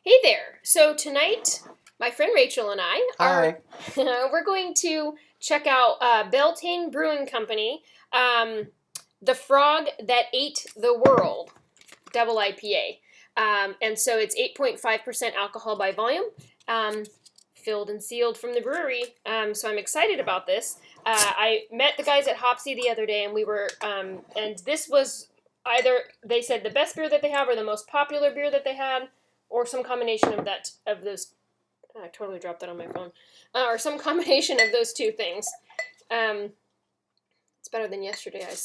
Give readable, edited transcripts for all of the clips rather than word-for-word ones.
Hey there. So tonight, my friend Rachel and I are Hi. we're going to check out Baeltane Brewing Company, the Frog That Ate the World, double IPA. And so it's 8.5% alcohol by volume, filled and sealed from the brewery. So I'm excited about this. I met the guys at Hopsy the other day, and and this was either they said the best beer that they have or the most popular beer that they had, or some combination of those. I totally dropped that on my phone, or some combination of those two things. Um, it's better than yesterday. I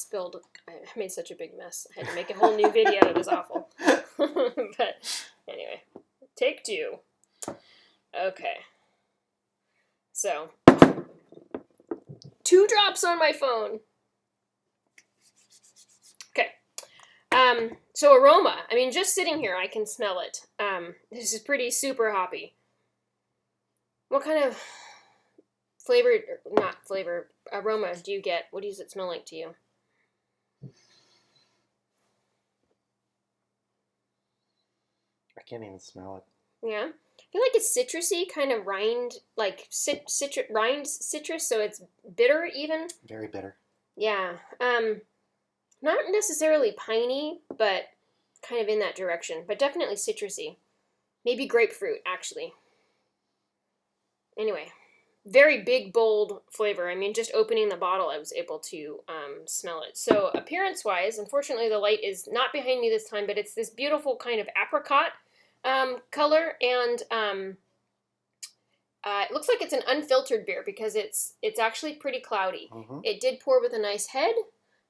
made such a big mess. I had to make a whole new video. It was awful. But anyway, take two. Okay. So, 2 drops on my phone. Okay. So Aroma. I mean, just sitting here, I can smell it. This is pretty super hoppy. What kind of aroma do you get? What does it smell like to you? I can't even smell it. Yeah. I feel like it's citrusy, kind of rind, like rind citrus, so it's bitter even. Very bitter. Yeah. Not necessarily piney, but kind of in that direction, but definitely citrusy. Maybe grapefruit, actually. Anyway, very big, bold flavor. I mean, just opening the bottle, I was able to smell it. So appearance-wise, unfortunately, the light is not behind me this time, but it's this beautiful kind of apricot color, and it looks like it's an unfiltered beer because it's actually pretty cloudy. Mm-hmm. It did pour with a nice head.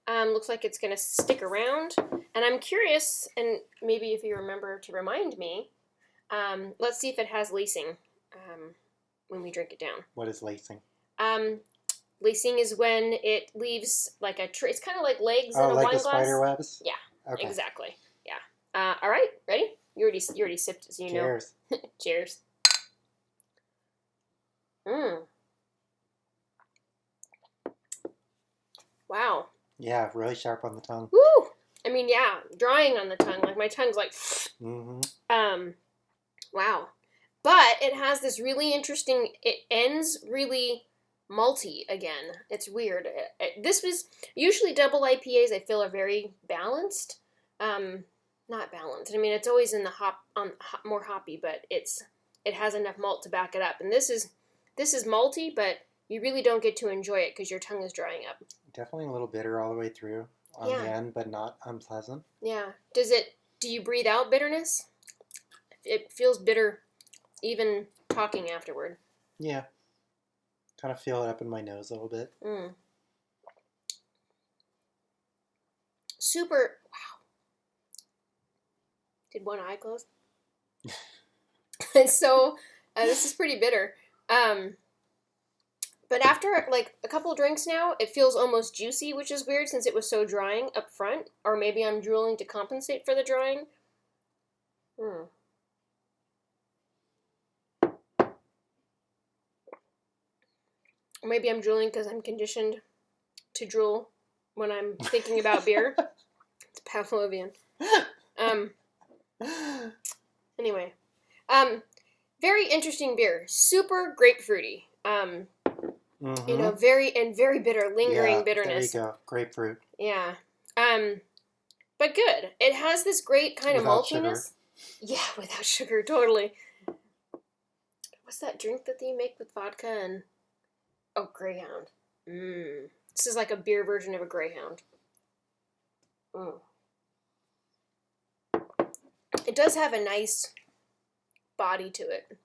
Looks like it's going to stick around, and I'm curious, and maybe if you remember to remind me, let's see if it has lacing when we drink it down. What is lacing? Lacing is when it leaves like it's kind of like legs in a like wine the glass. spider webs? Yeah, Okay. exactly. Yeah. All right, ready? You already sipped, as you Cheers. know. Cheers. Wow. Yeah, really sharp on the tongue. Woo! I mean, yeah, drying on the tongue. Like my tongue's like. Mm-hmm. Wow. But it has this really interesting. It ends really malty again. It's weird. This was usually double IPAs. I feel are very balanced. Not balanced. I mean, it's always in the more hoppy, but it has enough malt to back it up. And this is malty, but you really don't get to enjoy it because your tongue is drying up. Definitely a little bitter all the way through on the end, but not unpleasant. Yeah. Do you breathe out bitterness? It feels bitter even talking afterward. Yeah. Kind of feel it up in my nose a little bit. Super. Wow. Did one eye close? And so this is pretty bitter. But after like a couple drinks now, it feels almost juicy, which is weird since it was so drying up front. Or maybe I'm drooling to compensate for the drying. Or maybe I'm drooling because I'm conditioned to drool when I'm thinking about beer. It's Pavlovian. Anyway. Very interesting beer. Super grapefruity. Mm-hmm. You know, very bitter, lingering bitterness. There you go. Grapefruit. Yeah. But good. It has this great kind of maltiness. Sugar. Yeah, without sugar, totally. What's that drink that they make with vodka and Greyhound. This is like a beer version of a Greyhound. It does have a nice body to it.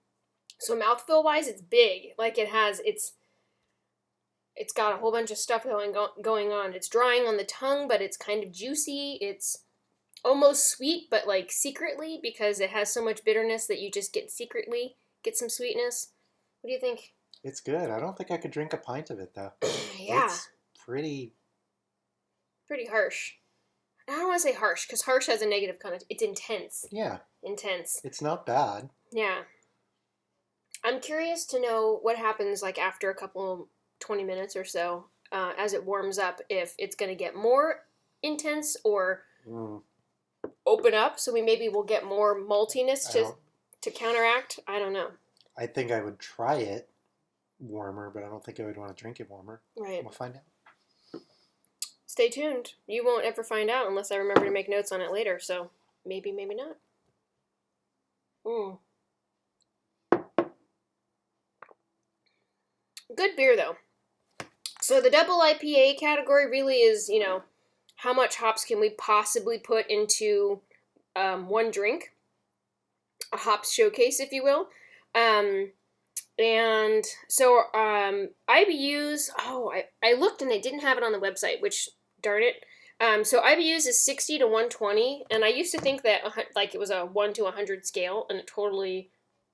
So mouthfeel wise, it's big. Like it's got a whole bunch of stuff going on. It's drying on the tongue, but it's kind of juicy. It's almost sweet, but like secretly, because it has so much bitterness that you just get some sweetness. What do you think? It's good. I don't think I could drink a pint of it, though. Yeah. It's pretty harsh. I don't want to say harsh, because harsh has a negative connotation. It's intense. Yeah. Intense. It's not bad. Yeah. I'm curious to know what happens like after a couple 20 minutes or so as it warms up, if it's going to get more intense or open up. So maybe we'll get more maltiness to counteract. I don't know. I think I would try it warmer, but I don't think I would want to drink it warmer. Right. We'll find out. Stay tuned. You won't ever find out unless I remember to make notes on it later. So maybe, maybe not. Good beer, though. So the double IPA category really is, you know, how much hops can we possibly put into one drink? A hops showcase, if you will. And so IBUs, I looked and they didn't have it on the website, which, darn it. So IBUs is 60 to 120, and I used to think that like it was a 1 to 100 scale, and it totally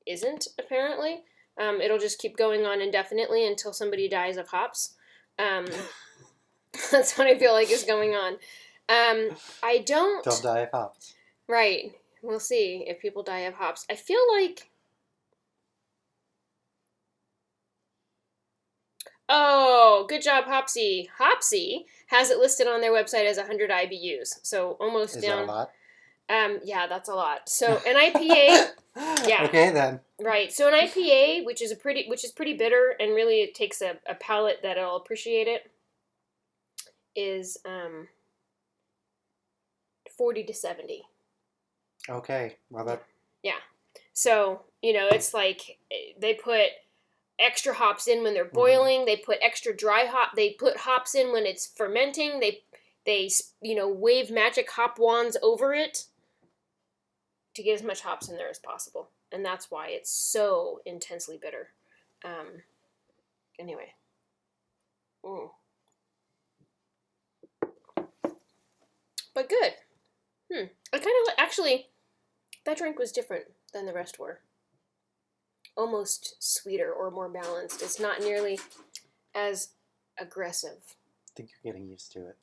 isn't, apparently. It'll just keep going on indefinitely until somebody dies of hops. That's what I feel like is going on. I don't... They'll die of hops. Right. We'll see if people die of hops. I feel like... Oh, good job, Hopsy. Hopsy has it listed on their website as 100 IBUs, so almost Is down. that a lot? Yeah, that's a lot. So an IPA, yeah. Okay then. Right. So an IPA, which is pretty bitter, and really it takes a palate that'll appreciate it, is 40 to 70. Okay. Well, that. Yeah. So, you know, it's like they put extra hops in when they're boiling. They put extra dry hop. They put hops in when it's fermenting. They you know, wave magic hop wands over it to get as much hops in there as possible. And that's why it's so intensely bitter. Anyway. But good. I kind of, actually, that drink was different than the rest were. Almost sweeter or more balanced. It's not nearly as aggressive. I think you're getting used to it.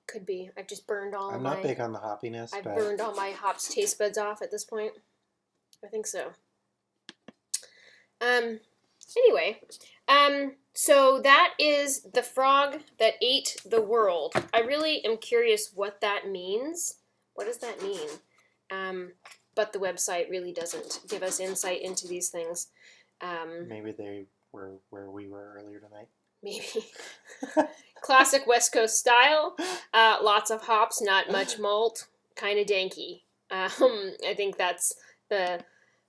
Could be. I've just burned all I'm my... not big on the hoppiness, I've but... burned all my hops taste buds off at this point. I think so. Anyway, so that is the frog that ate the world. I really am curious what that means. What does that mean? But the website really doesn't give us insight into these things. Maybe they were where we were earlier tonight. Maybe. Classic West Coast style. Lots of hops, not much malt. Kind of danky. I think that's the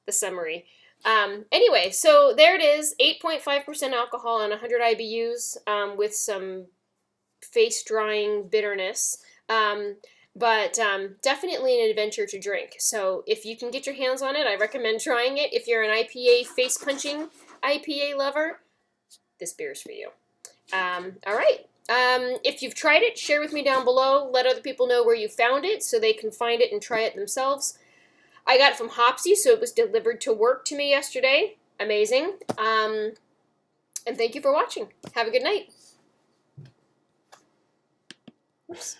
summary. Anyway, so there it is. 8.5% alcohol and 100 IBUs with some face-drying bitterness. But definitely an adventure to drink. So if you can get your hands on it, I recommend trying it. If you're an IPA face-punching IPA lover, this beer is for you. All right. If you've tried it, share with me down below. Let other people know where you found it so they can find it and try it themselves. I got it from Hopsy, so it was delivered to work to me yesterday. Amazing. And thank you for watching. Have a good night. Oops.